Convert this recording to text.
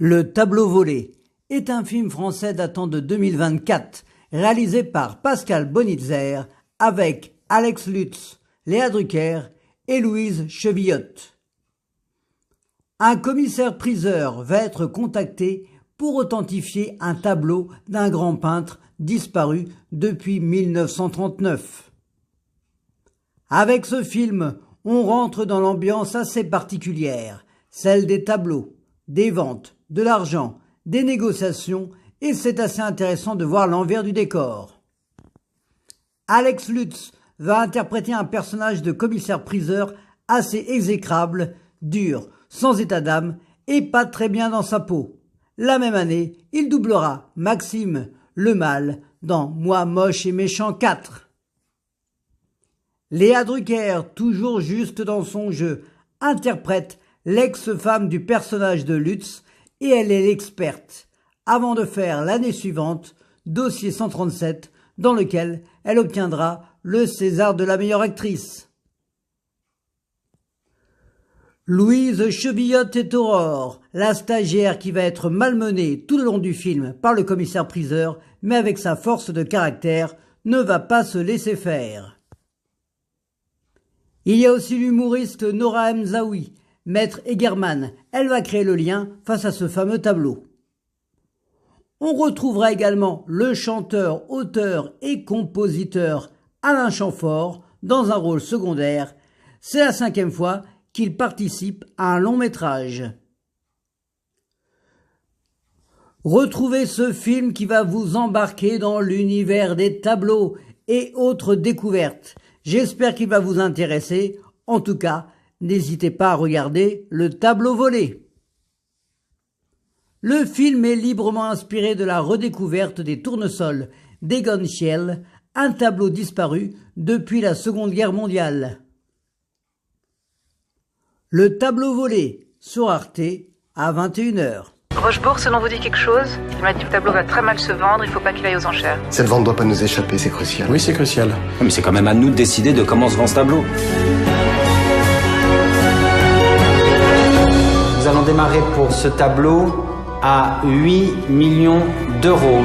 Le tableau volé est un film français datant de 2024, réalisé par Pascal Bonitzer avec Alex Lutz, Léa Drucker et Louise Chevillotte. Un commissaire-priseur va être contacté pour authentifier un tableau d'un grand peintre disparu depuis 1939. Avec ce film, on rentre dans l'ambiance assez particulière, celle des tableaux, des ventes, de l'argent, des négociations, et c'est assez intéressant de voir l'envers du décor. Alex Lutz va interpréter un personnage de commissaire-priseur assez exécrable, dur, sans état d'âme et pas très bien dans sa peau. La même année, il doublera Maxime, le mâle, dans Moi moche et méchant 4. Léa Drucker, toujours juste dans son jeu, interprète l'ex-femme du personnage de Lutz et elle est l'experte, avant de faire l'année suivante Dossier 137, dans lequel elle obtiendra le César de la meilleure actrice. Louise Chevillotte est Aurore, la stagiaire qui va être malmenée tout le long du film par le commissaire-priseur, mais avec sa force de caractère, ne va pas se laisser faire. Il y a aussi l'humoriste Nora Mzaoui, maître Egerman. Elle va créer le lien face à ce fameux tableau. On retrouvera également le chanteur, auteur et compositeur Alain Chamfort dans un rôle secondaire. C'est la 5e fois qu'il participe à un long métrage. Retrouvez ce film qui va vous embarquer dans l'univers des tableaux et autres découvertes. J'espère qu'il va vous intéresser. En tout cas, n'hésitez pas à regarder Le tableau volé. Le film est librement inspiré de la redécouverte des tournesols d'Egon Schiele, un tableau disparu depuis la Seconde Guerre mondiale. Le tableau volé sur Arte à 21h. Rochebourg, ce nom vous dit quelque chose? Il m'a dit que le tableau va très mal se vendre, il faut pas qu'il aille aux enchères. Cette vente doit pas nous échapper, c'est crucial. Oui, c'est crucial. Mais c'est quand même à nous de décider de comment se vend ce tableau. Nous allons démarrer pour ce tableau à 8 millions d'euros.